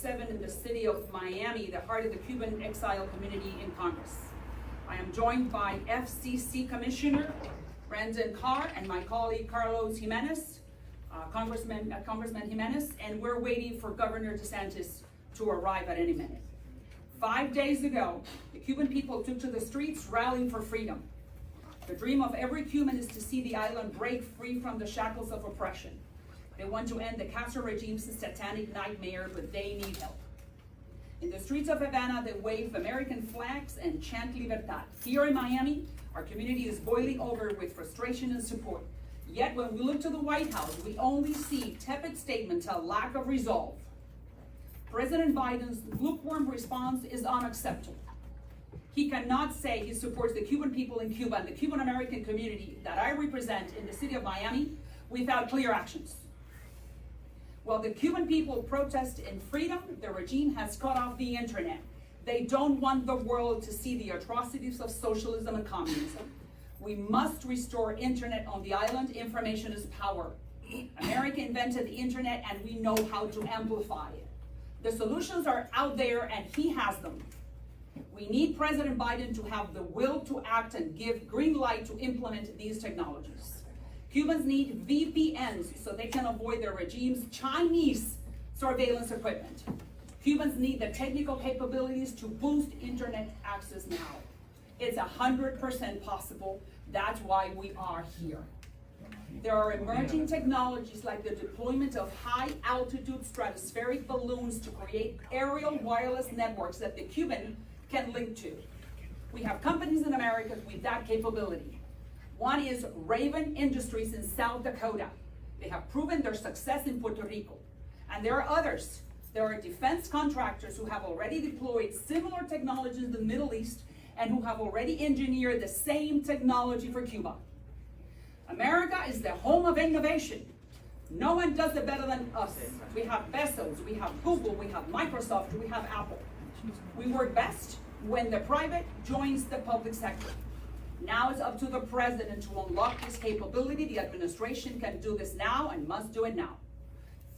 7 in the city of Miami, the heart of the Cuban exile community in Congress. I am joined by FCC Commissioner Brendan Carr and my colleague Carlos Jimenez, Congressman Jimenez, and we're waiting for Governor DeSantis to arrive at any minute. 5 days ago, the Cuban people took to the streets rallying for freedom. The dream of every Cuban is to see the island break free from the shackles of oppression. They want to end the Castro regime's satanic nightmare, but they need help. In the streets of Havana, they wave American flags and chant Libertad. Here in Miami, our community is boiling over with frustration and support. Yet when we look to the White House, we only see tepid statements, a lack of resolve. President Biden's lukewarm response is unacceptable. He cannot say he supports the Cuban people in Cuba and the Cuban American community that I represent in the city of Miami without clear actions. While the Cuban people protest in freedom, the regime has cut off the internet. They don't want the world to see the atrocities of socialism and communism. We must restore internet on the island. Information is power. America invented the internet and we know how to amplify it. The solutions are out there and he has them. We need President Biden to have the will to act and give green light to implement these technologies. Cubans need VPNs so they can avoid the regime's Chinese surveillance equipment. Cubans need the technical capabilities to boost internet access now. It's 100% possible. That's why we are here. There are emerging technologies like the deployment of high-altitude stratospheric balloons to create aerial wireless networks that the Cuban can link to. We have companies in America with that capability. One is Raven Industries in South Dakota. They have proven their success in Puerto Rico. And there are others. There are defense contractors who have already deployed similar technologies in the Middle East and who have already engineered the same technology for Cuba. America is the home of innovation. No one does it better than us. We have Bezos, we have Google, we have Microsoft, we have Apple. We work best when the private joins the public sector. Now it's up to the president to unlock this capability. The administration can do this now and must do it now.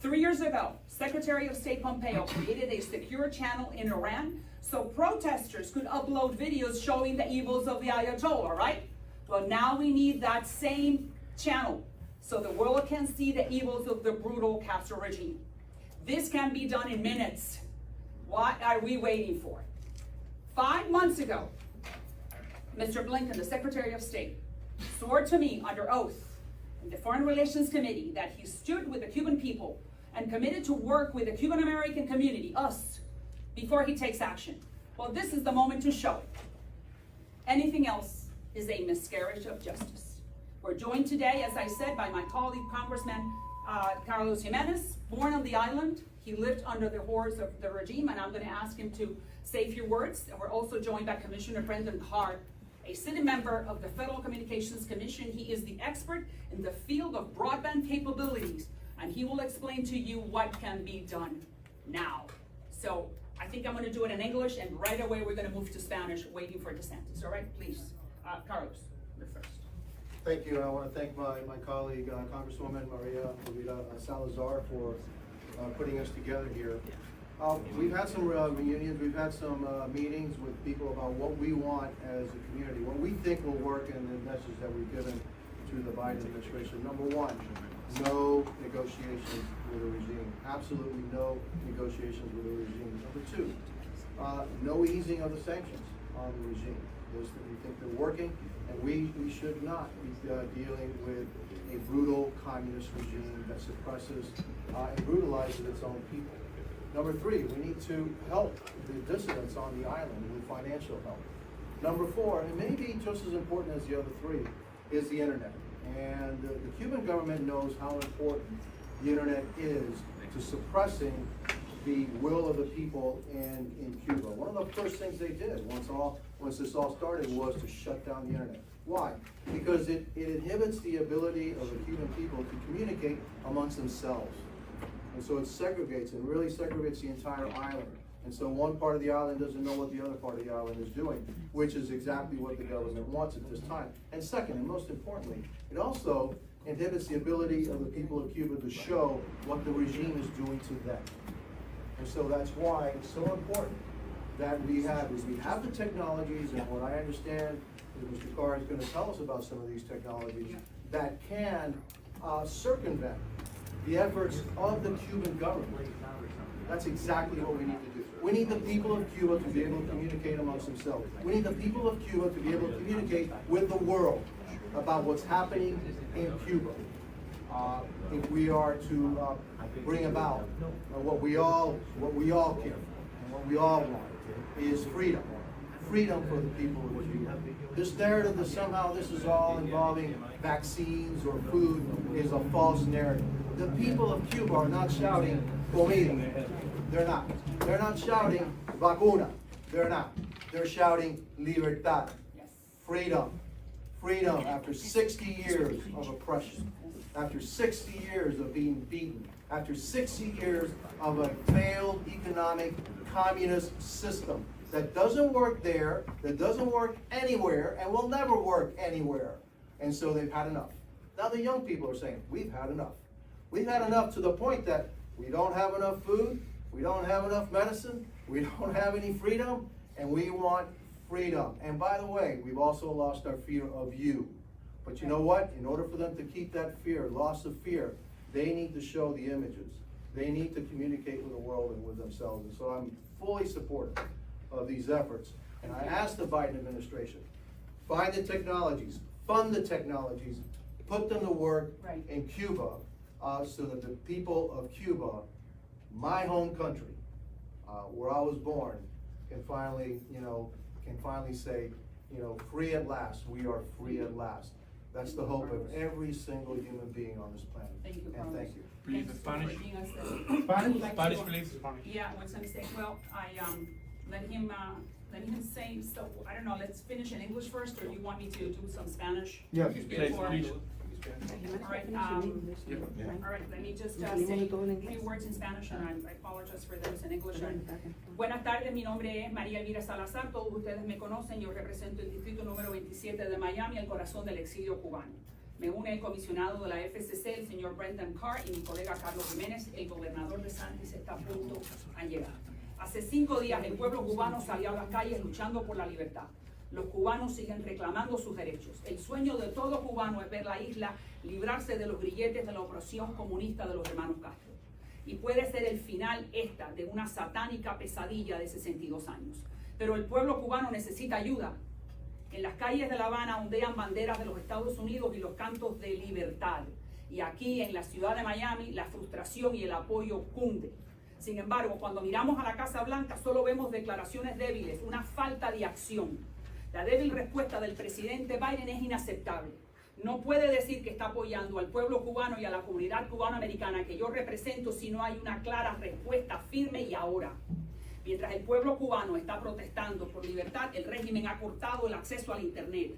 3 years ago, Secretary of State Pompeo created a secure channel in Iran so protesters could upload videos showing the evils of the Ayatollah, right? Well, now we need that same channel so the world can see the evils of the brutal Castro regime. This can be done in minutes. What are we waiting for? 5 months ago, Mr. Blinken, the Secretary of State, swore to me under oath in the Foreign Relations Committee that he stood with the Cuban people and committed to work with the Cuban American community, us, before he takes action. Well, this is the moment to show it. Anything else is a miscarriage of justice. We're joined today, as I said, by my colleague, Congressman Carlos Jimenez, born on the island. He lived under the horrors of the regime, and I'm going to ask him to say a few words. And we're also joined by Commissioner Brendan Carr, a sitting member of the Federal Communications Commission. He is the expert in the field of broadband capabilities, and he will explain to you what can be done now. So I think I'm going to do it in English, and right away we're going to move to Spanish, waiting for DeSantis. All right, please. Carlos, you're first. Thank you. I want to thank my colleague, Congresswoman Maria Rivera Salazar, for putting us together here. We've had some reunions, we've had some meetings with people about what we want as a community, what we think will work, and the message that we've given to the Biden administration. Number one, no negotiations with the regime. Absolutely no negotiations with the regime. Number two, no easing of the sanctions on the regime. We think they're working, and we should not be dealing with a brutal communist regime that suppresses and brutalizes its own people. Number three, we need to help the dissidents on the island with financial help. Number four, and maybe just as important as the other three, is the internet. And the Cuban government knows how important the internet is to suppressing the will of the people in Cuba. One of the first things they did once this all started was to shut down the internet. Why? Because it inhibits the ability of the Cuban people to communicate amongst themselves. And so it segregates, and really segregates the entire island. And so one part of the island doesn't know what the other part of the island is doing, which is exactly what the government wants at this time. And second, and most importantly, it also inhibits the ability of the people of Cuba to show what the regime is doing to them. And so that's why it's so important that we have the technologies, and what I understand is Mr. Carr is gonna tell us about some of these technologies that can circumvent the efforts of the Cuban government. That's exactly what we need to do. We need the people of Cuba to be able to communicate amongst themselves. We need the people of Cuba to be able to communicate with the world about what's happening in Cuba. If we are to bring about what we all care and what we all want is freedom. Freedom for the people of Cuba. This narrative that somehow this is all involving vaccines or food is a false narrative. The people of Cuba are not shouting comida. They're not. They're not shouting vacuna. They're not. They're shouting libertad. Freedom. Freedom after 60 years of oppression. After 60 years of being beaten. After 60 years of a failed economic communist system that doesn't work there, that doesn't work anywhere, and will never work anywhere. And so they've had enough. Now the young people are saying, we've had enough. We've had enough to the point that we don't have enough food, we don't have enough medicine, we don't have any freedom, and we want freedom. And by the way, we've also lost our fear of you. But you know what? In order for them to keep that fear, loss of fear, they need to show the images. They need to communicate with the world and with themselves. And so I'm fully supportive of these efforts. And I ask the Biden administration, find the technologies, fund the technologies, put them to work in Cuba, so that the people of Cuba, my home country, where I was born, can finally say, free at last. We are free at last. That's the hope of every single human being on this planet. Thank you, and thank you. Please, Spanish. Spanish, please. Yeah, what's I say? Well, I let him say. So I don't know. Let's finish in English first, or do you want me to do some Spanish? Yeah. Before- Please. All right. All right. Let me just say a few words in Spanish, and I apologize for those in English. Buenas tardes. Mi nombre es María Elvira Salazar. Todos ustedes me conocen. Yo represento el distrito número 27 de Miami, el corazón del exilio cubano. Me une el comisionado de la FCC, el señor Brendan Carr, y mi colega Carlos Jiménez. El gobernador de Santis está a punto de llegar. Hace 5 días el pueblo cubano salió a las calles luchando por la libertad. Los cubanos siguen reclamando sus derechos. El sueño de todo cubano es ver la isla librarse de los grilletes de la opresión comunista de los hermanos Castro. Y puede ser el final de una satánica pesadilla de 62 años. Pero el pueblo cubano necesita ayuda. En las calles de La Habana ondean banderas de los Estados Unidos y los cantos de libertad. Y aquí en la ciudad de Miami la frustración y el apoyo cunde. Sin embargo, cuando miramos a la Casa Blanca solo vemos declaraciones débiles, una falta de acción. La débil respuesta del presidente Biden es inaceptable. No puede decir que está apoyando al pueblo cubano y a la comunidad cubanoamericana que yo represento si no hay una clara respuesta firme y ahora. Mientras el pueblo cubano está protestando por libertad, el régimen ha cortado el acceso al Internet.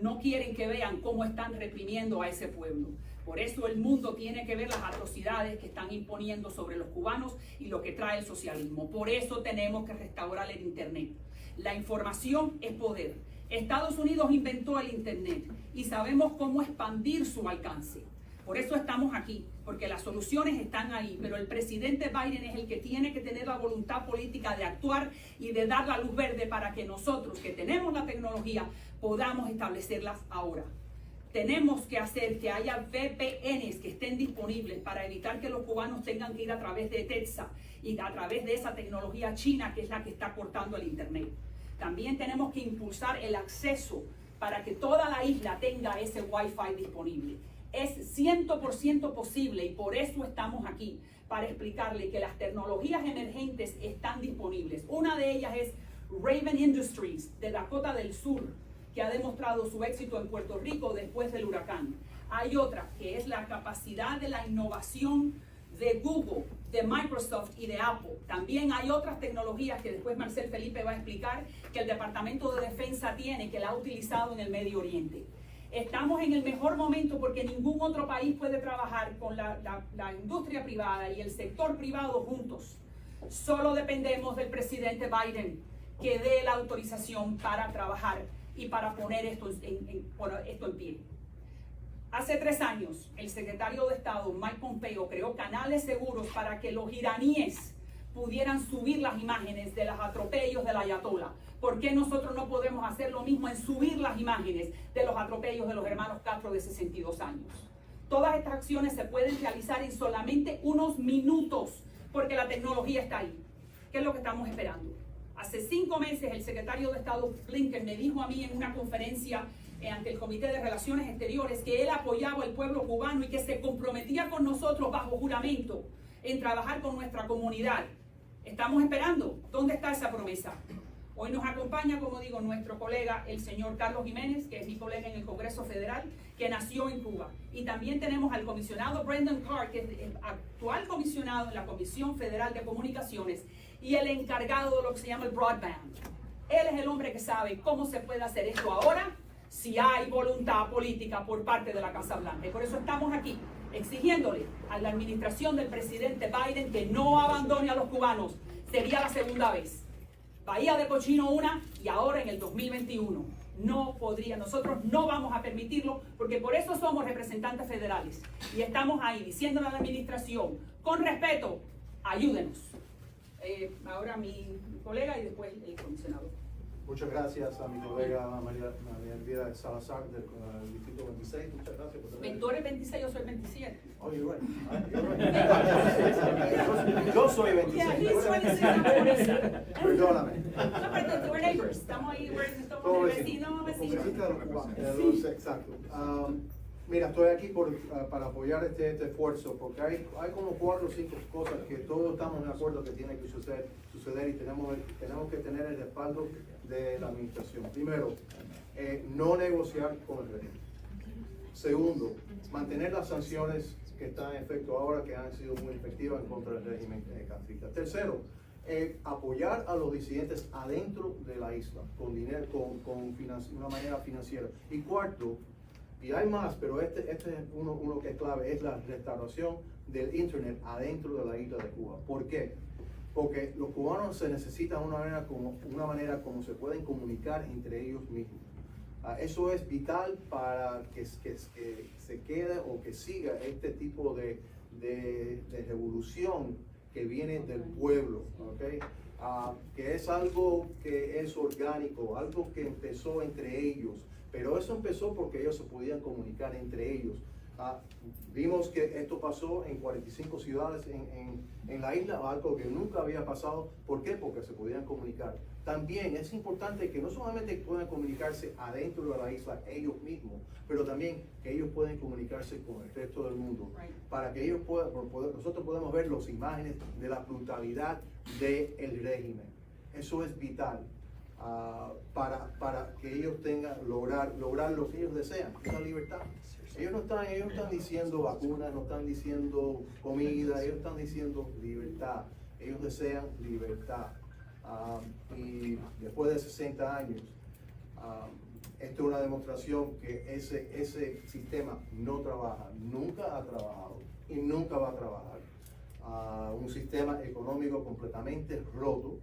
No quieren que vean cómo están reprimiendo a ese pueblo. Por eso el mundo tiene que ver las atrocidades que están imponiendo sobre los cubanos y lo que trae el socialismo. Por eso tenemos que restaurar el Internet. La información es poder. Estados Unidos inventó el Internet y sabemos cómo expandir su alcance. Por eso estamos aquí, porque las soluciones están ahí, pero el presidente Biden es el que tiene que tener la voluntad política de actuar y de dar la luz verde para que nosotros, que tenemos la tecnología, podamos establecerlas ahora. Tenemos que hacer que haya VPNs que estén disponibles para evitar que los cubanos tengan que ir a través de Texas y a través de esa tecnología china que es la que está cortando el Internet. También tenemos que impulsar el acceso para que toda la isla tenga ese Wi-Fi disponible. Es 100% posible y por eso estamos aquí, para explicarle que las tecnologías emergentes están disponibles. Una de ellas es Raven Industries de Dakota del Sur, que ha demostrado su éxito en Puerto Rico después del huracán. Hay otra que es la capacidad de la innovación de Google, de Microsoft y de Apple. También hay otras tecnologías que después Marcel Felipe va a explicar que el Departamento de Defensa tiene, que la ha utilizado en el Medio Oriente. Estamos en el mejor momento porque ningún otro país puede trabajar con la industria privada y el sector privado juntos. Solo dependemos del presidente Biden que dé la autorización para trabajar y para poner esto en pie. Hace 3 años, el secretario de Estado, Mike Pompeo, creó canales seguros para que los iraníes pudieran subir las imágenes de los atropellos del Ayatollah? ¿Por qué nosotros no podemos hacer lo mismo en subir las imágenes de los atropellos de los hermanos Castro de 62 años? Todas estas acciones se pueden realizar en solamente unos minutos porque la tecnología está ahí. ¿Qué es lo que estamos esperando? Hace 5 meses el secretario de Estado Blinken me dijo a mí en una conferencia ante el Comité de Relaciones Exteriores que él apoyaba al pueblo cubano y que se comprometía con nosotros bajo juramento en trabajar con nuestra comunidad. Estamos esperando. ¿Dónde está esa promesa? Hoy nos acompaña, como digo, nuestro colega, el señor Carlos Jiménez, que es mi colega en el Congreso Federal, que nació en Cuba. Y también tenemos al comisionado Brendan Carr, que es el actual comisionado en la Comisión Federal de Comunicaciones y el encargado de lo que se llama el broadband. Él es el hombre que sabe cómo se puede hacer esto ahora si hay voluntad política por parte de la Casa Blanca. Y por eso estamos aquí, exigiéndole a la administración del presidente Biden que no abandone a los cubanos. Sería la segunda vez. Bahía de Cochino una y ahora en el 2021. No podría, nosotros no vamos a permitirlo porque por eso somos representantes federales y estamos ahí diciéndole a la administración, con respeto, ayúdenos. Ahora mi colega y después el comisionado. Muchas gracias a mi colega María Elvira Salazar del Distrito 26. Muchas gracias por tener. Tú eres 26, yo soy 27. Oh, you're right. Yo soy 26. Yeah, he's 26, I'm 47. Perdóname. No, pero we're neighbors. Estamos ahí, estamos vecinos. Exacto. Mira, estoy aquí para apoyar este esfuerzo, porque hay como 4 o 5 cosas que todos estamos de acuerdo que tienen que suceder y tenemos que tener el respaldo de la administración. Primero, no negociar con el régimen. Segundo, mantener las sanciones que están en efecto ahora, que han sido muy efectivas en contra del régimen castrista. Tercero, apoyar a los disidentes adentro de la isla, con dinero, con una manera financiera. Y cuarto, y hay más, pero este es uno que es clave, es la restauración del internet adentro de la isla de Cuba. ¿Por qué? Porque los cubanos se necesitan una manera como se pueden comunicar entre ellos mismos. Eso es vital para que se quede o que siga este tipo de revolución que viene del pueblo, ¿okay? Que es algo que es orgánico, algo que empezó entre ellos, pero eso empezó porque ellos se podían comunicar entre ellos. Vimos que esto pasó en 45 ciudades en la isla, algo que nunca había pasado. ¿Por qué? Porque se podían comunicar. También es importante que no solamente puedan comunicarse adentro de la isla ellos mismos, pero también que ellos puedan comunicarse con el resto del mundo, para que ellos nosotros podamos ver las imágenes de la brutalidad del régimen. Eso es vital para que ellos lograr lo que ellos desean, esa libertad. Ellos no están diciendo vacunas, no están diciendo comida, ellos están diciendo libertad. Ellos desean libertad. Y después de 60 años, esto es una demostración que ese sistema no trabaja, nunca ha trabajado y nunca va a trabajar. Un sistema económico completamente roto.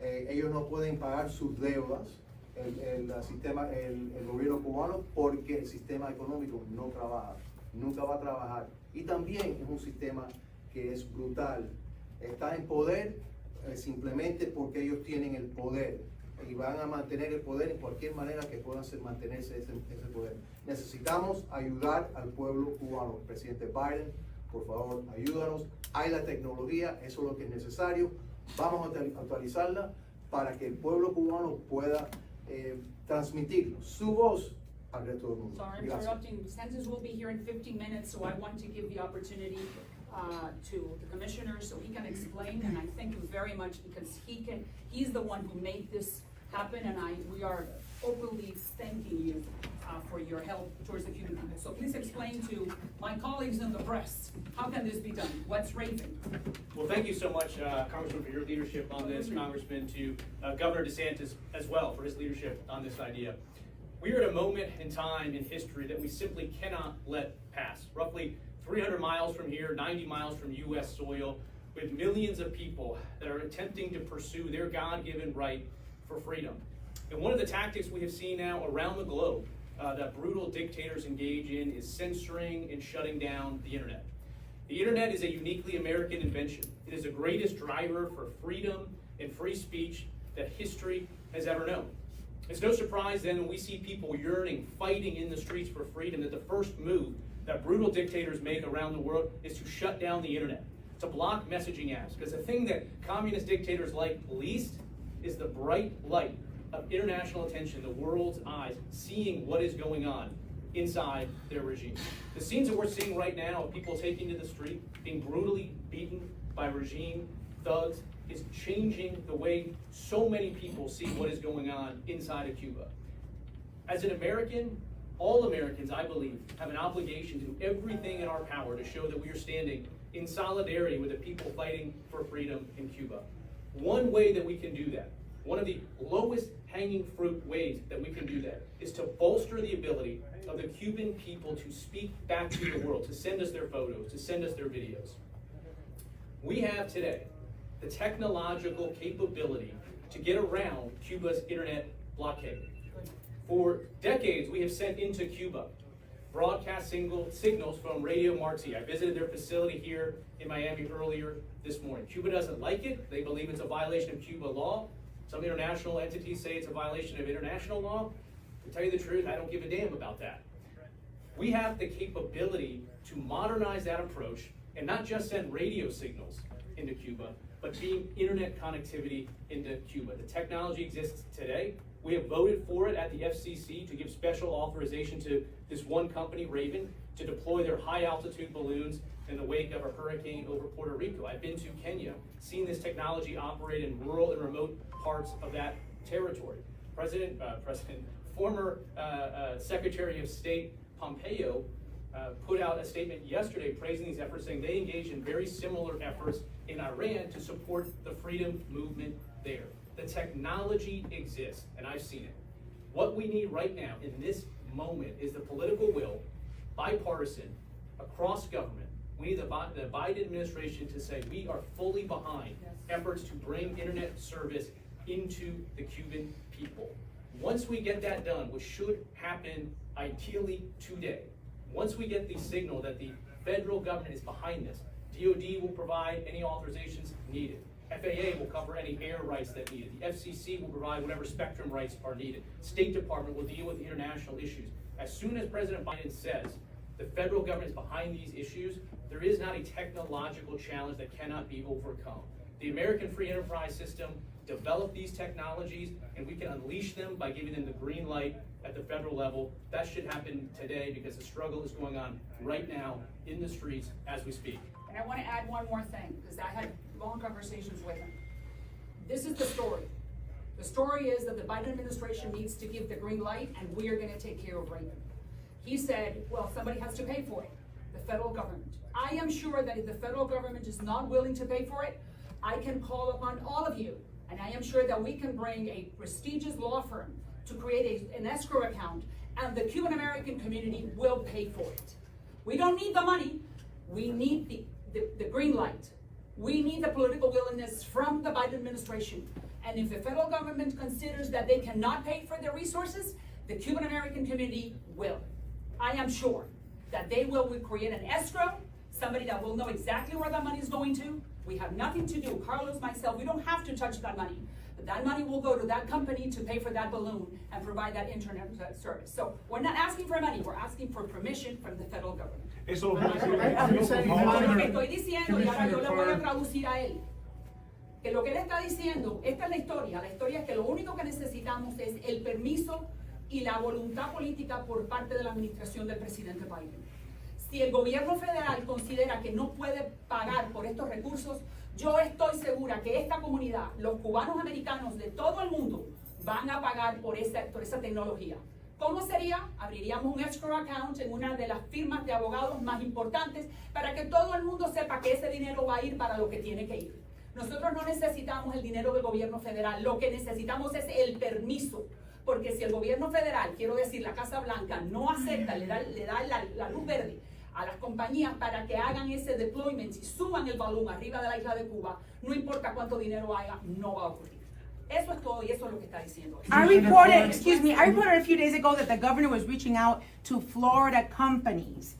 Ellos no pueden pagar sus deudas. El gobierno cubano, porque el sistema económico no trabaja, nunca va a trabajar. Y también es un sistema que es brutal. Está en poder simplemente porque ellos tienen el poder y van a mantener el poder en cualquier manera que puedan mantenerse ese poder. Necesitamos ayudar al pueblo cubano. Presidente Biden, por favor, ayúdanos. Hay la tecnología, eso es lo que es necesario. Vamos a actualizarla para que el pueblo cubano pueda transmitir su voz al resto del mundo. Sorry, I'm interrupting. Census will be here in 15 minutes, so I want to give the opportunity to the commissioner so he can explain, and I thank him very much because he's the one who made this happen, and we are openly thanking you for your help towards the Cuban people. So please explain to my colleagues in the press, how can this be done? What's Raven? Well, thank you so much, Congressman, for your leadership on this, Congressman, to Governor DeSantis as well for his leadership on this idea. We are at a moment in time in history that we simply cannot let pass. Roughly 300 miles from here, 90 miles from U.S. soil, with millions of people that are attempting to pursue their God-given right for freedom. And one of the tactics we have seen now around the globe that brutal dictators engage in is censoring and shutting down the internet. The internet is a uniquely American invention. It is the greatest driver for freedom and free speech that history has ever known. It's no surprise then when we see people yearning, fighting in the streets for freedom, that the first move that brutal dictators make around the world is to shut down the internet, to block messaging apps. Because the thing that communist dictators like least is the bright light of international attention, the world's eyes, seeing what is going on inside their regime. The scenes that we're seeing right now of people taking to the street, being brutally beaten by regime thugs, is changing the way so many people see what is going on inside of Cuba. As an American, all Americans, I believe, have an obligation to do everything in our power to show that we are standing in solidarity with the people fighting for freedom in Cuba. One way that we can do that, one of the lowest hanging fruit ways that we can do that, is to bolster the ability of the Cuban people to speak back to the world, to send us their photos, to send us their videos. We have today the technological capability to get around Cuba's internet blockade. For decades, we have sent into Cuba broadcast signals from Radio Marti. I visited their facility here in Miami earlier this morning. Cuba doesn't like it. They believe it's a violation of Cuba law. Some international entities say it's a violation of international law. To tell you the truth, I don't give a damn about that. We have the capability to modernize that approach and not just send radio signals into Cuba, but beam internet connectivity into Cuba. The technology exists today. We have voted for it at the FCC to give special authorization to this one company, Raven, to deploy their high-altitude balloons in the wake of a hurricane over Puerto Rico. I've been to Kenya, seen this technology operate in rural and remote parts of that territory. Former Secretary of State Pompeo put out a statement yesterday praising these efforts, saying they engaged in very similar efforts in Iran to support the freedom movement there. The technology exists, and I've seen it. What we need right now in this moment is the political will, bipartisan, across government. We need the Biden administration to say we are fully behind efforts to bring internet service into the Cuban people. Once we get that done, which should happen ideally today, once we get the signal that the federal government is behind this, DoD will provide any authorizations needed. FAA will cover any air rights that needed. The FCC will provide whatever spectrum rights are needed. State Department will deal with the international issues. As soon as President Biden says the federal government is behind these issues, there is not a technological challenge that cannot be overcome. The American Free Enterprise System developed these technologies, and we can unleash them by giving them the green light at the federal level. That should happen today because the struggle is going on right now in the streets as we speak. And I want to add one more thing, because I had long conversations with him. This is the story. The story is that the Biden administration needs to give the green light, and we are going to take care of Raven. He said, well, somebody has to pay for it, the federal government. I am sure that if the federal government is not willing to pay for it, I can call upon all of you, and I am sure that we can bring a prestigious law firm to create an escrow account, and the Cuban American community will pay for it. We don't need the money. We need the green light. We need the political willingness from the Biden administration. And if the federal government considers that they cannot pay for the resources, the Cuban American community will. I am sure that they will create an escrow, somebody that will know exactly where that money is going to. We have nothing to do, Carlos, myself, we don't have to touch that money. But that money will go to that company to pay for that balloon and provide that internet service. So we're not asking for money, we're asking for permission from the federal government. Eso Lo que estoy diciendo, y ahora yo le voy a traducir a él, que lo que él está diciendo, esta es la historia es que lo único que necesitamos es el permiso y la voluntad política por parte de la administración del presidente Biden. Si el gobierno federal considera que no puede pagar por estos recursos, yo estoy segura que esta comunidad, los cubanos americanos de todo el mundo, van a pagar por esa tecnología. ¿Cómo sería? Abriríamos un escrow account en una de las firmas de abogados más importantes para que todo el mundo sepa que ese dinero va a ir para lo que tiene que ir. Nosotros no necesitamos el dinero del gobierno federal, lo que necesitamos es el permiso. Porque si el gobierno federal, quiero decir la Casa Blanca, no acepta, le da la luz verde a las compañías para que hagan ese deployment y suban el balón arriba de la isla de Cuba, no importa cuánto dinero haya, no va a ocurrir. Eso es todo y eso es lo que está diciendo. I reported a few days ago that the governor was reaching out to Florida companies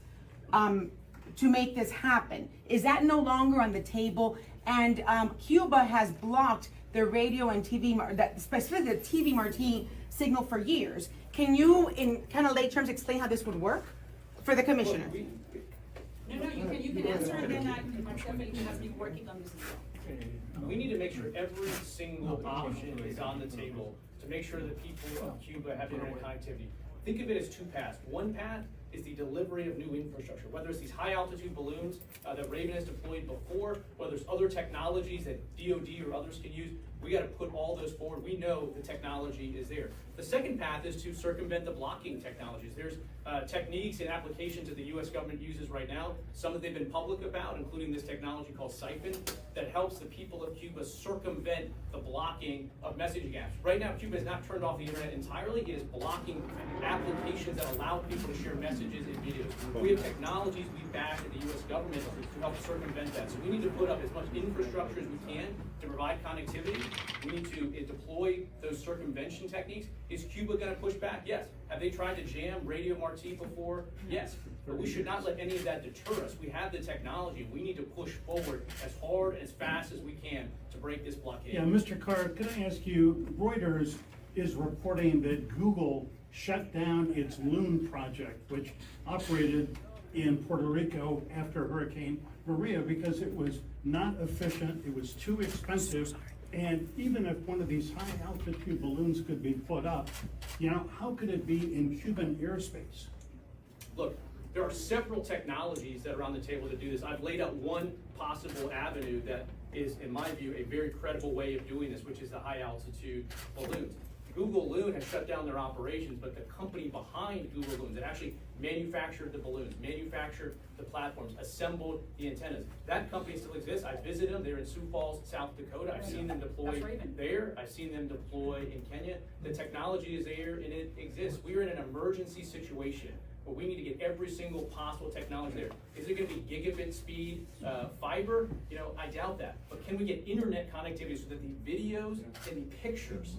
to make this happen. Is that no longer on the table? And Cuba has blocked the radio and TV, specifically the TV Martini signal for years. Can you, in kind of lay terms, explain how this would work for the commissioner? No, you can answer, and then Stephanie has been working on this as well. We need to make sure every single option is on the table to make sure that people of Cuba have internet connectivity. Think of it as two paths. One path is the delivery of new infrastructure, whether it's these high altitude balloons that Raven has deployed before, whether it's other technologies that DoD or others can use. We got to put all those forward. We know the technology is there. The second path is to circumvent the blocking technologies. There's techniques and applications that the U.S. government uses right now, some that they've been public about, including this technology called Siphon, that helps the people of Cuba circumvent the blocking of messaging apps. Right now, Cuba has not turned off the internet entirely. It is blocking applications that allow people to share messages and videos. But we have technologies we back at the U.S. government to help circumvent that. So we need to put up as much infrastructure as we can to provide connectivity. We need to deploy those circumvention techniques. Is Cuba going to push back? Yes. Have they tried to jam Radio Marti before? Yes. But we should not let any of that deter us. We have the technology. We need to push forward as hard and as fast as we can to break this blockade. Yeah, Mr. Carr, can I ask you, Reuters is reporting that Google shut down its Loon project, which operated in Puerto Rico after Hurricane Maria because it was not efficient, it was too expensive, and even if one of these high altitude balloons could be put up, you know, how could it be in Cuban airspace? Look, there are several technologies that are on the table to do this. I've laid out one possible avenue that is, in my view, a very credible way of doing this, which is the high altitude balloons. Google Loon has shut down their operations, but the company behind Google Loon that actually manufactured the balloons, manufactured the platforms, assembled the antennas, that company still exists. I visited them. They're in Sioux Falls, South Dakota. I've seen them deploy there. I've seen them deploy in Kenya. The technology is there and it exists. We are in an emergency situation, but we need to get every single possible technology there. Is it going to be gigabit speed fiber? You know, I doubt that. But can we get internet connectivity so that the videos and the pictures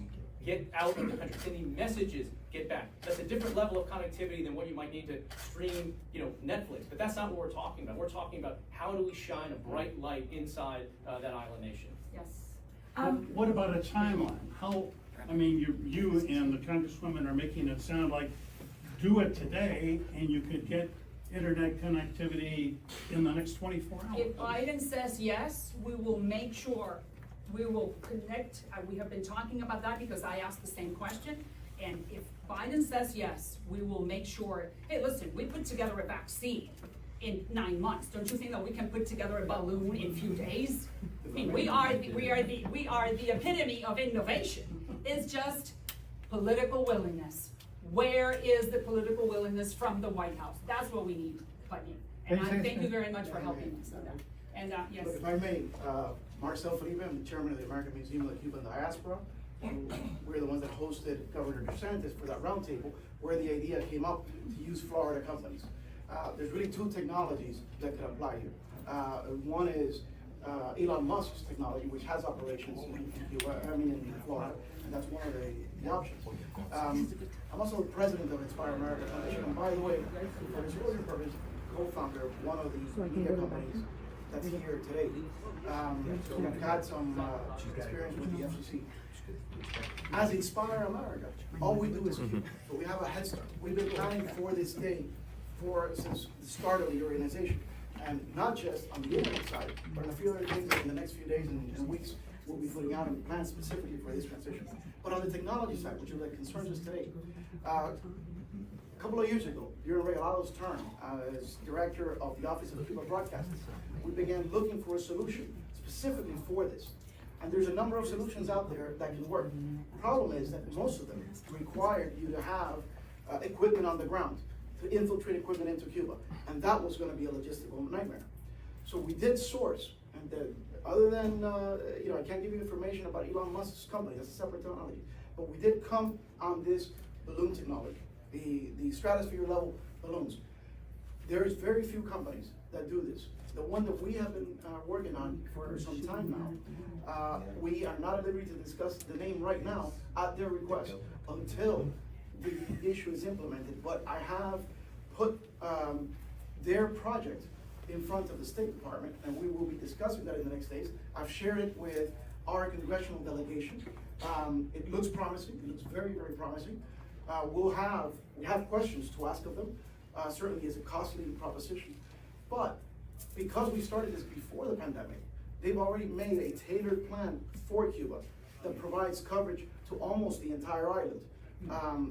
get out of the country? Can the messages get back? That's a different level of connectivity than what you might need to stream, you know, Netflix. But that's not what we're talking about. We're talking about how do we shine a bright light inside that island nation. Yes. What about a timeline? How, I mean, you and the Congresswoman are making it sound like do it today and you could get internet connectivity in the next 24 hours. If Biden says yes, we will make sure we will connect. We have been talking about that because I asked the same question. And if Biden says yes, we will make sure, hey, listen, we put together a vaccine in 9 months. Don't you think that we can put together a balloon in a few days? I mean, we are the epitome of innovation. It's just political willingness. Where is the political willingness from the White House? That's what we need, Vladimir. And I thank you very much for helping us on that. And yes. If I may, Marcel Felipe, I'm the chairman of the American Museum of the Cuban Diaspora. We're the ones that hosted Governor DeSantis for that roundtable, where the idea came up to use Florida companies. There's really two technologies that could apply here. One is Elon Musk's technology, which has operations in Florida, and that's one of the options. I'm also the president of Inspire America Foundation, and by the way, for disclosure purpose, co-founder of one of the media companies that's here today. So we've had some experience with the FCC. As Inspire America, all we do is Cuba. So we have a head start. We've been planning for this day since the start of the organization. And not just on the internet side, but on a few other things that in the next few days and weeks we'll be putting out and plans specifically for this transition. But on the technology side, which is what concerns us today, a couple of years ago, during Regalado's term as director of the Office of Cuba Broadcasting, we began looking for a solution specifically for this. And there's a number of solutions out there that can work. The problem is that most of them require you to have equipment on the ground to infiltrate equipment into Cuba. And that was gonna be a logistical nightmare. So we did source, and other than, I can't give you information about Elon Musk's company, that's a separate technology. But we did come on this balloon technology, the stratosphere level balloons. There's very few companies that do this. The one that we have been working on for some time now, we are not at liberty to discuss the name right now at their request until the issue is implemented. But I have put their project in front of the State Department, and we will be discussing that in the next days. I've shared it with our congressional delegation. It looks promising, it looks very, very promising. We have questions to ask of them. Certainly it's a costly proposition, but because we started this before the pandemic, they've already made a tailored plan for Cuba that provides coverage to almost the entire island.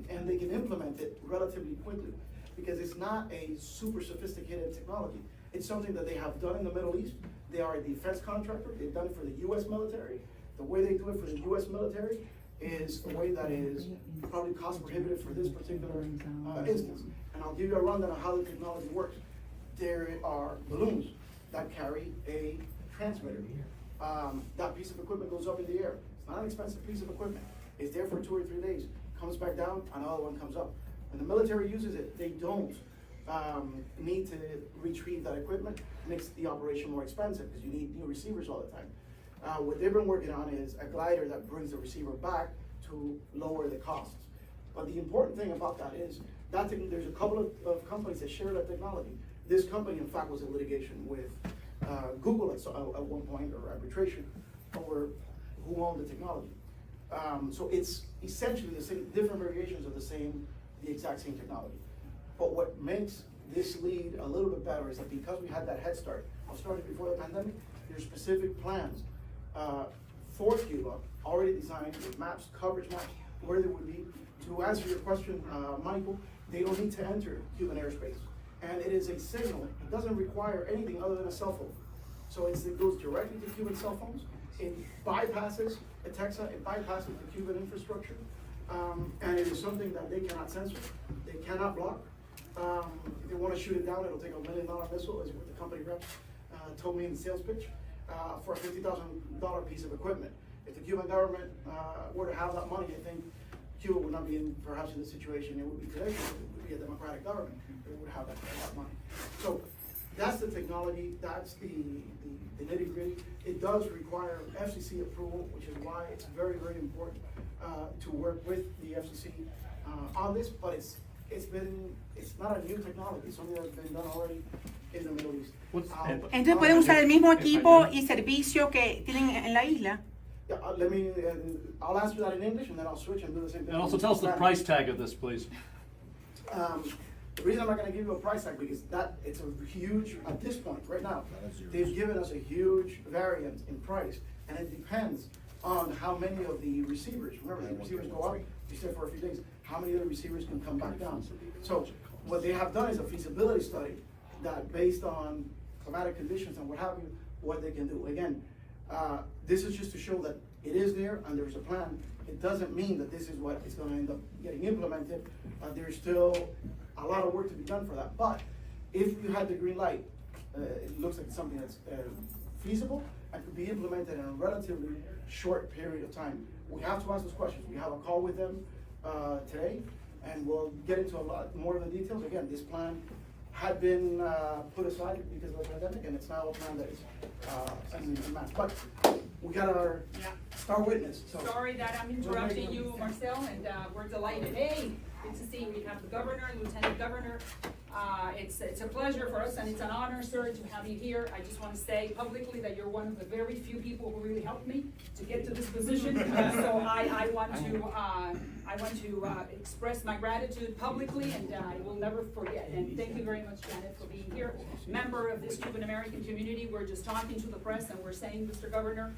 And they can implement it relatively quickly because it's not a super sophisticated technology. It's something that they have done in the Middle East. They are a defense contractor. They've done it for the US military. The way they do it for the US military is a way that is probably cost prohibitive for this particular instance. And I'll give you a rundown on how the technology works. There are balloons that carry a transmitter. That piece of equipment goes up in the air. It's not an expensive piece of equipment. It's there for 2 or 3 days, comes back down, another one comes up. When the military uses it, they don't need to retrieve that equipment. It makes the operation more expensive because you need new receivers all the time. What they've been working on is a glider that brings the receiver back to lower the costs. But the important thing about that is that there's a couple of companies that share that technology. This company, in fact, was in litigation with Google at one point, or arbitration, over who owned the technology. So it's essentially the same, different variations of the exact same technology. But what makes this lead a little bit better is that because we had that head start, I started before the pandemic, there's specific plans for Cuba, already designed with maps, coverage maps, where they would be. To answer your question, Michael, they don't need to enter Cuban airspace. And it is a signal, it doesn't require anything other than a cell phone. So it goes directly to Cuban cell phones. It bypasses ETEXA, it bypasses the Cuban infrastructure. And it is something that they cannot censor, they cannot block. If they want to shoot it down, it'll take $1 million missile, is what the company rep told me in the sales pitch, for a $50,000 piece of equipment. If the Cuban government were to have that money, I think Cuba would not be perhaps in the situation it would be today. It would be a democratic government. It would have that money. So that's the technology. That's the nitty gritty. It does require FCC approval, which is why it's very, very important to work with the FCC on this. But it's not a new technology. It's something that's been done already in the Middle East. Entonces pueden usar el mismo equipo y servicio que tienen en la isla. Yeah, I'll answer that in English and then I'll switch and do the same thing. And also tell us the price tag of this, please. The reason I'm not gonna give you a price tag because it's a huge, at this point, right now, they've given us a huge variance in price, and it depends on how many of the receivers, remember, the receivers go up, you stay for a few days, how many of the receivers can come back down. So what they have done is a feasibility study that based on climatic conditions and what have you, what they can do. Again, this is just to show that it is there and there's a plan. It doesn't mean that this is what is gonna end up getting implemented. There's still a lot of work to be done for that. But if you had the green light, it looks like it's something that's feasible and could be implemented in a relatively short period of time. We have to ask those questions. We have a call with them today, and we'll get into a lot more of the details. Again, this plan had been put aside because of the pandemic, and it's now a plan that is in advance. But we got our star witness. So Sorry that I'm interrupting you, Marcel, and we're delighted. Hey, good to see you. We have the governor, lieutenant governor. It's a pleasure for us, and it's an honor, sir, to have you here. I just want to say publicly that you're one of the very few people who really helped me to get to this position. So I want to express my gratitude publicly, and I will never forget. And thank you very much, Janet, for being here. Member of this Cuban American community, we're just talking to the press, and we're saying, Mr. Governor,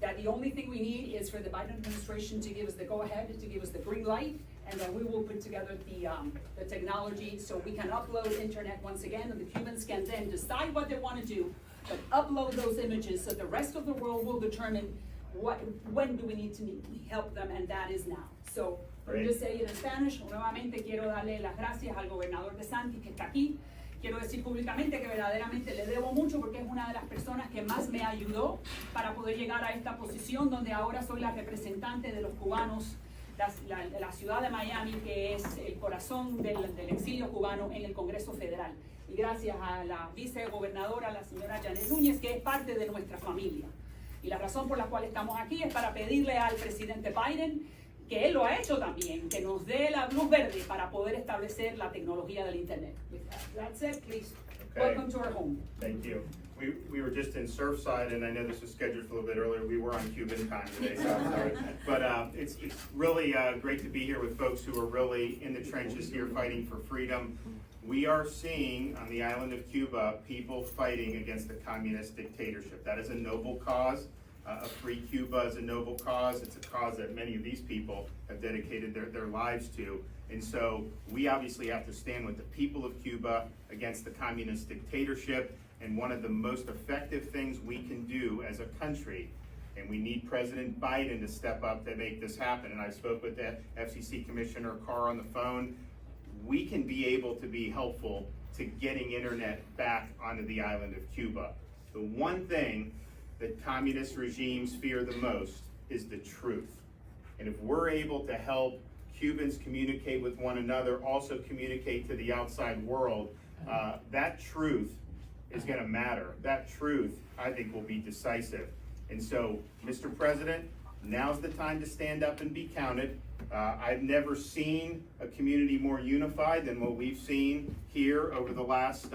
that the only thing we need is for the Biden administration to give us the go-ahead, to give us the green light, and then we will put together the technology so we can upload internet once again, and the Cubans can then decide what they want to do, but upload those images so the rest of the world will determine when do we need to help them, and that is now. So, let me just say it in Spanish. Nuevamente quiero darle las gracias al gobernador DeSantis que está aquí. Quiero decir públicamente que verdaderamente le debo mucho porque es una de las personas que más me ayudó para poder llegar a esta posición donde ahora soy la representante de los cubanos, la ciudad de Miami, que es el corazón del exilio cubano en el Congreso Federal. Y gracias a la vicegobernadora, la señora Janet Núñez, que es parte de nuestra familia. Y la razón por la cual estamos aquí es para pedirle al presidente Biden, que él lo ha hecho también, que nos dé la luz verde para poder establecer la tecnología del Internet. That's it, please. Welcome to our home. Thank you. We were just in Surfside, and I know this was scheduled for a little bit earlier. We were on Cuban time today, so I'm sorry. But it's really great to be here with folks who are really in the trenches here fighting for freedom. We are seeing on the island of Cuba people fighting against the communist dictatorship. That is a noble cause. A free Cuba is a noble cause. It's a cause that many of these people have dedicated their lives to. And so we obviously have to stand with the people of Cuba against the communist dictatorship. And one of the most effective things we can do as a country, and we need President Biden to step up to make this happen. And I spoke with the FCC Commissioner Carr on the phone. We can be able to be helpful to getting internet back onto the island of Cuba. The one thing that communist regimes fear the most is the truth. And if we're able to help Cubans communicate with one another, also communicate to the outside world, that truth is going to matter. That truth, I think, will be decisive. And so, Mr. President, now's the time to stand up and be counted. I've never seen a community more unified than what we've seen here over the last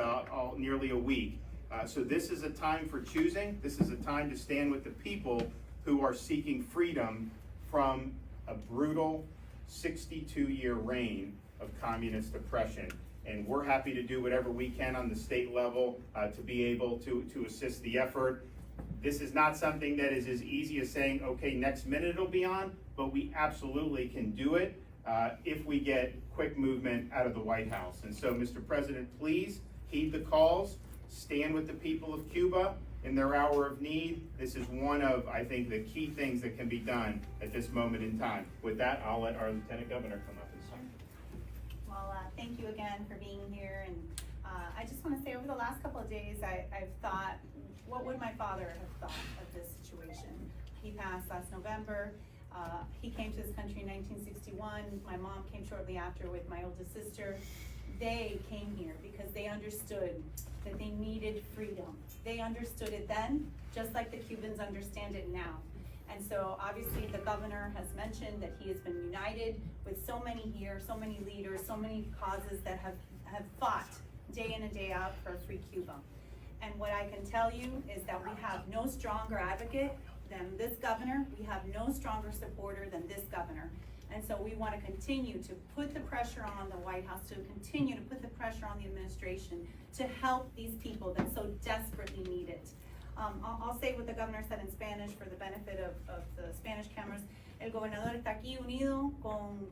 nearly a week. So this is a time for choosing. This is a time to stand with the people who are seeking freedom from a brutal 62-year reign of communist oppression. And we're happy to do whatever we can on the state level to be able to assist the effort. This is not something that is as easy as saying, okay, next minute it'll be on, but we absolutely can do it if we get quick movement out of the White House. And so, Mr. President, please heed the calls, stand with the people of Cuba in their hour of need. This is one of, I think, the key things that can be done at this moment in time. With that, I'll let our Lieutenant Governor come up and speak. Well, thank you again for being here, and I just want to say over the last couple of days, I've thought, what would my father have thought of this situation? He passed last November. He came to this country in 1961. My mom came shortly after with my oldest sister. They came here because they understood that they needed freedom. They understood it then, just like the Cubans understand it now. And so obviously the governor has mentioned that he has been united with so many here, so many leaders, so many causes that have fought day in and day out for a free Cuba. And what I can tell you is that we have no stronger advocate than this governor. We have no stronger supporter than this governor. And so we want to continue to put the pressure on the White House, to continue to put the pressure on the administration to help these people that so desperately need it. I'll say what the governor said in Spanish for the benefit of the Spanish cameras. El gobernador está aquí unido con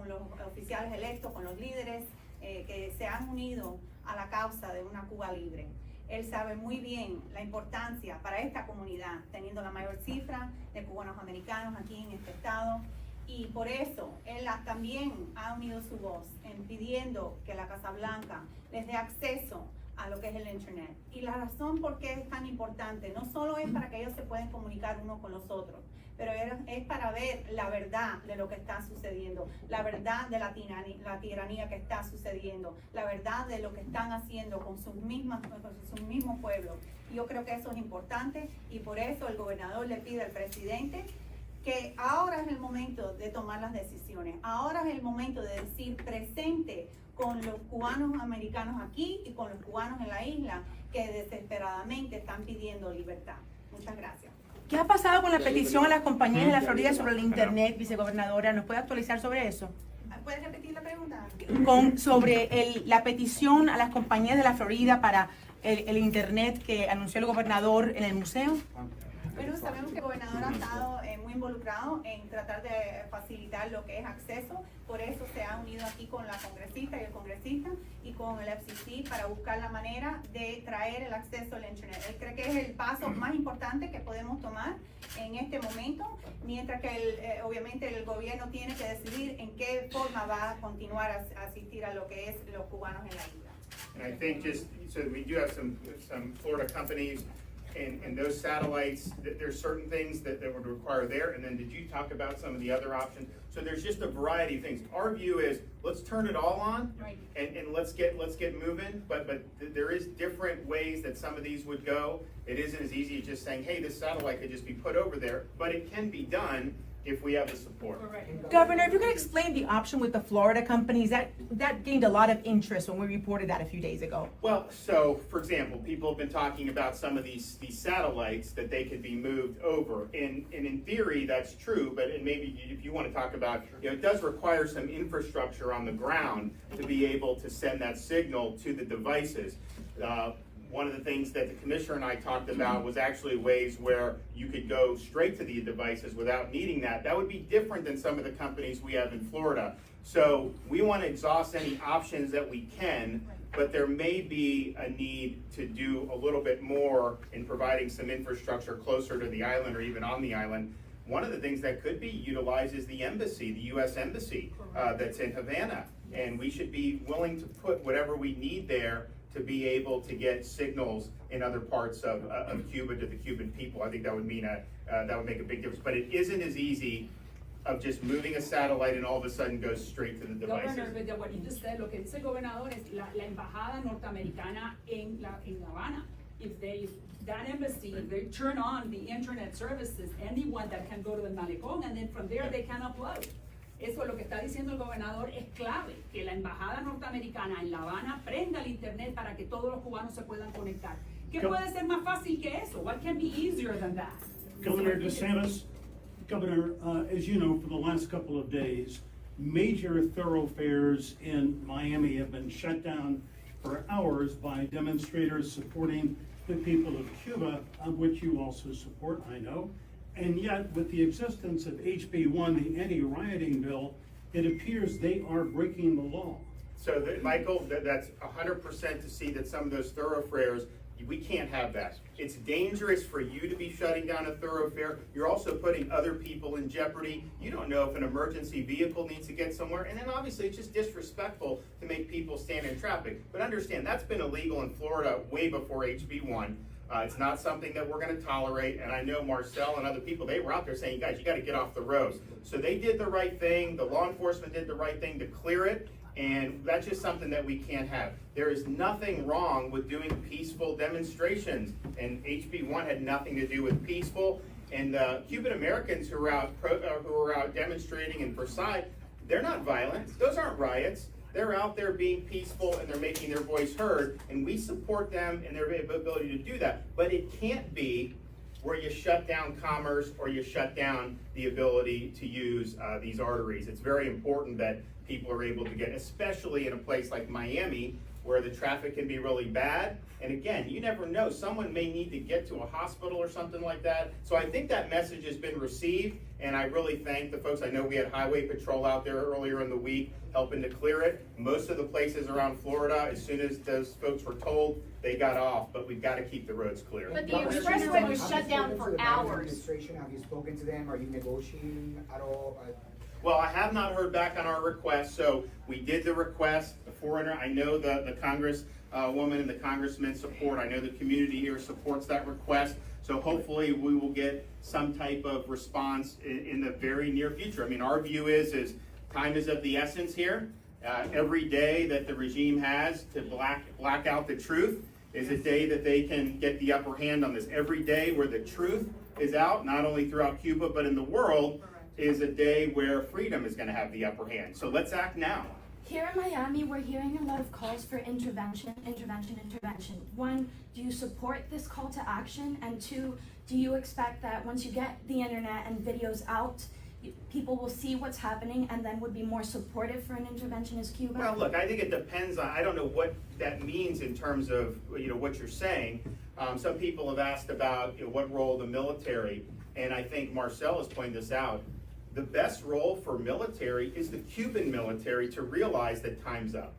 los oficiales electos, con los líderes que se han unido a la causa de una Cuba libre. Él sabe muy bien la importancia para esta comunidad, teniendo la mayor cifra de cubanos americanos aquí en este estado. Y por eso él también ha unido su voz en pidiendo que la Casa Blanca les dé acceso a lo que es el internet. Y la razón por qué es tan importante no solo es para que ellos se puedan comunicar unos con los otros, pero es para ver la verdad de lo que está sucediendo, la verdad de la tiranía que está sucediendo, la verdad de lo que están haciendo con sus mismos pueblos. Y yo creo que eso es importante y por eso el gobernador le pide al presidente que ahora es el momento de tomar las decisiones, ahora es el momento de decir presente con los cubanos americanos aquí y con los cubanos en la isla que desesperadamente están pidiendo libertad. Muchas gracias. ¿Qué ha pasado con la petición a las compañías de la Florida sobre el internet, vicegobernadora? ¿Nos puede actualizar sobre eso? ¿Puedes repetir la pregunta? Sobre la petición a las compañías de la Florida para el internet que anunció el gobernador en el museo. Bueno, sabemos que el gobernador ha estado muy involucrado en tratar de facilitar lo que es acceso, por eso se ha unido aquí con la congresista y el congresista y con el FCC para buscar la manera de traer el acceso al internet. Él cree que es el paso más importante que podemos tomar en este momento, mientras que obviamente el gobierno tiene que decidir en qué forma va a continuar a asistir a lo que es los cubanos en la isla. And I think just, so we do have some Florida companies and those satellites, there's certain things that would require there. And then did you talk about some of the other options? So there's just a variety of things. Our view is let's turn it all on and let's get moving. But there is different ways that some of these would go. It isn't as easy as just saying, hey, this satellite could just be put over there, but it can be done. if we have the support. Governor, if you could explain the option with the Florida companies, that gained a lot of interest when we reported that a few days ago. Well, so, for example, people have been talking about some of these satellites that they could be moved over. And in theory, that's true, but and maybe if you want to talk about, it does require some infrastructure on the ground to be able to send that signal to the devices. One of the things that the commissioner and I talked about was actually ways where you could go straight to the devices without needing that. That would be different than some of the companies we have in Florida. So we want to exhaust any options that we can, but there may be a need to do a little bit more in providing some infrastructure closer to the island or even on the island. One of the things that could be utilized is the embassy, the U.S. Embassy that's in Havana. And we should be willing to put whatever we need there to be able to get signals in other parts of Cuba to the Cuban people. I think that would mean that would make a big difference. But it isn't as easy of just moving a satellite and all of a sudden goes straight to the devices. Governor, de what you just said, lo que dice el gobernador es la embajada norteamericana en La Habana. If that embassy, if they turn on the internet services, anyone that can go to the Malecón, and then from there they can upload. Eso lo que está diciendo el gobernador es clave, que la embajada norteamericana en La Habana prenda el internet para que todos los cubanos se puedan conectar. ¿Qué puede ser más fácil que eso? What can be easier than that? Governor DeSantis, Governor, as you know, for the last couple of days, major thoroughfares in Miami have been shut down for hours by demonstrators supporting the people of Cuba, which you also support, I know. And yet, with the existence of HB1, the anti-rioting bill, it appears they are breaking the law. So, Michael, that's 100% to see that some of those thoroughfares, we can't have that. It's dangerous for you to be shutting down a thoroughfare. You're also putting other people in jeopardy. You don't know if an emergency vehicle needs to get somewhere. And then obviously it's just disrespectful to make people stand in traffic. But understand, that's been illegal in Florida way before HB1. It's not something that we're going to tolerate, and I know Marcel and other people, they were out there saying, guys, you got to get off the roads. So they did the right thing, the law enforcement did the right thing to clear it, and that's just something that we can't have. There is nothing wrong with doing peaceful demonstrations, and HB1 had nothing to do with peaceful, and Cuban Americans who are out demonstrating in Versailles, they're not violent, those aren't riots. They're out there being peaceful and they're making their voice heard, and we support them and their ability to do that. But it can't be where you shut down commerce or you shut down the ability to use these arteries. It's very important that people are able to get, especially in a place like Miami, where the traffic can be really bad. And again, you never know, someone may need to get to a hospital or something like that. So I think that message has been received, and I really thank the folks. I know we had Highway Patrol out there earlier in the week helping to clear it. Most of the places around Florida, as soon as those folks were told, they got off, but we've got to keep the roads clear. But the expressway was shut down Have you spoken to for the Biden hours. administration? Have you spoken to them? Are you negotiating at all? Well, I have not heard back on our request, so we did the request. The foreigner, I know the Congress woman and the congressman support. I know the community here supports that request. So hopefully we will get some type of response in the very near future. I mean, our view is time is of the essence here. Every day that the regime has to black out the truth is a day that they can get the upper hand on this. Every day where the truth is out, not only throughout Cuba, but in the world, is a day where freedom is going to have the upper hand. So let's act now. Here in Miami, we're hearing a lot of calls for intervention. One, do you support this call to action? And two, do you expect that once you get the internet and videos out, people will see what's happening and then would be more supportive for an intervention as Cuba? Well, look, I think it depends on, I don't know what that means in terms of, what you're saying. Some people have asked about, what role the military, and I think Marcel has pointed this out. The best role for military is the Cuban military to realize that time's up.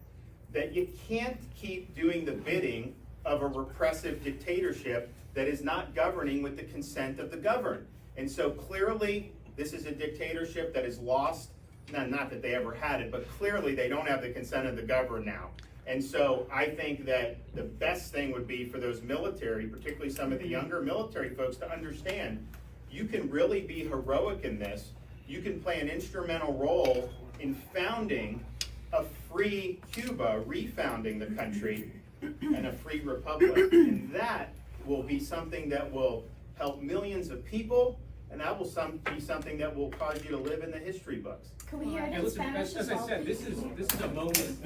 That you can't keep doing the bidding of a repressive dictatorship that is not governing with the consent of the governed. And so clearly, this is a dictatorship that is lost, not that they ever had it, but clearly they don't have the consent of the governed now. And so I think that the best thing would be for those military, particularly some of the younger military folks, to understand you can really be heroic in this. You can play an instrumental role in founding a free Cuba, refounding the country, and a free republic. And that will be something that will help millions of people, and that will be something that will cause you to live in the history books. Can we hear it And in listen, Spanish as as I well? said, this is a moment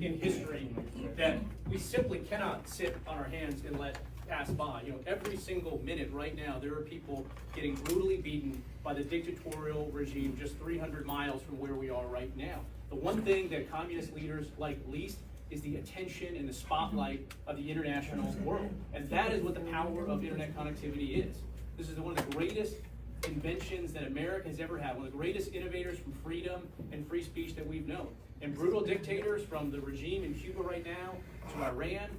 in history that we simply cannot sit on our hands and let pass by. You know, every single minute right now, there are people getting brutally beaten by the dictatorial regime just 300 miles from where we are right now. The one thing that communist leaders like least is the attention and the spotlight of the international world. And that is what the power of internet connectivity is. This is one of the greatest inventions that America has ever had, one of the greatest innovators from freedom and free speech that we've known. And brutal dictators, from the regime in Cuba right now to Iran,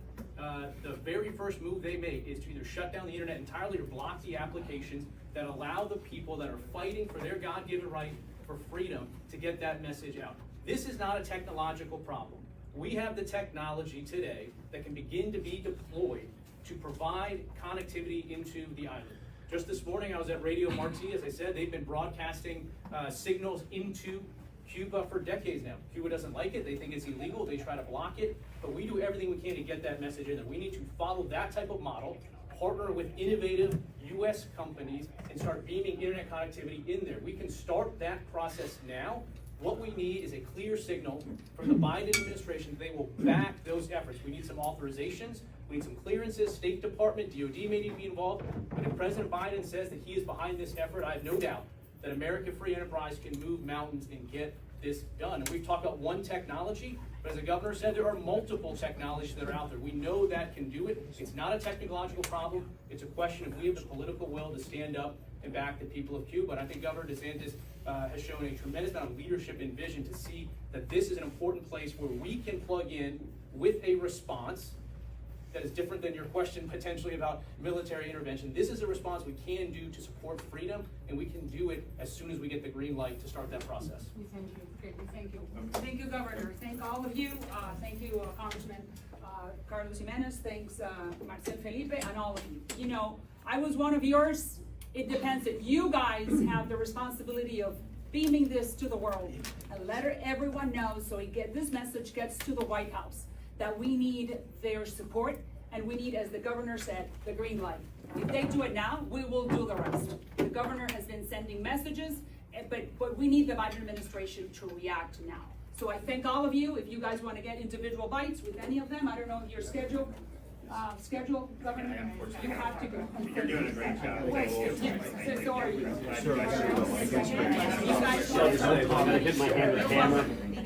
the very first move they make is to either shut down the internet entirely or block the applications that allow the people that are fighting for their God-given right for freedom to get that message out. This is not a technological problem. We have the technology today that can begin to be deployed to provide connectivity into the island. Just this morning, I was at Radio Marti. As I said, they've been broadcasting signals into Cuba for decades now. Cuba doesn't like it. They think it's illegal. They try to block it. But we do everything we can to get that message in there. We need to follow that type of model, partner with innovative U.S. companies, and start beaming internet connectivity in there. We can start that process now. What we need is a clear signal from the Biden administration that they will back those efforts. We need some authorizations. We need some clearances. State Department, DOD may need to be involved. But if President Biden says that he is behind this effort, I have no doubt that American Free Enterprise can move mountains and get this done. And we've talked about one technology, but as the governor said, there are multiple technologies that are out there. We know that can do it. It's not a technological problem. It's a question of we have the political will to stand up and back the people of Cuba. And I think Governor DeSantis has shown a tremendous amount of leadership and vision to see that this is an important place where we can plug in with a response that is different than your question potentially about military intervention. This is a response we can do to support freedom, and we can do it as soon as we get the green light to start that process. We thank you. Okay, we thank you. Thank you, Governor. Thank all of you. Thank you, Congressman Carlos Jimenez. Thanks, Marcel Felipe, and all of you. You know, I was one of yours. It depends if you guys have the responsibility of beaming this to the world and let everyone know so this message gets to the White House that we need their support and we need, as the governor said, the green light. If they do it now, we will do the rest. The governor has been sending messages, but we need the Biden administration to react now. So I thank all of you. If you guys want to get individual bites with any of them, I don't know your schedule, Governor, you have to go. You're doing a great job. Thank you. Yes, so are you. Hit my hand with a hammer.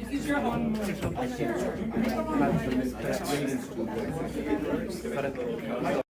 This is your home. I can't.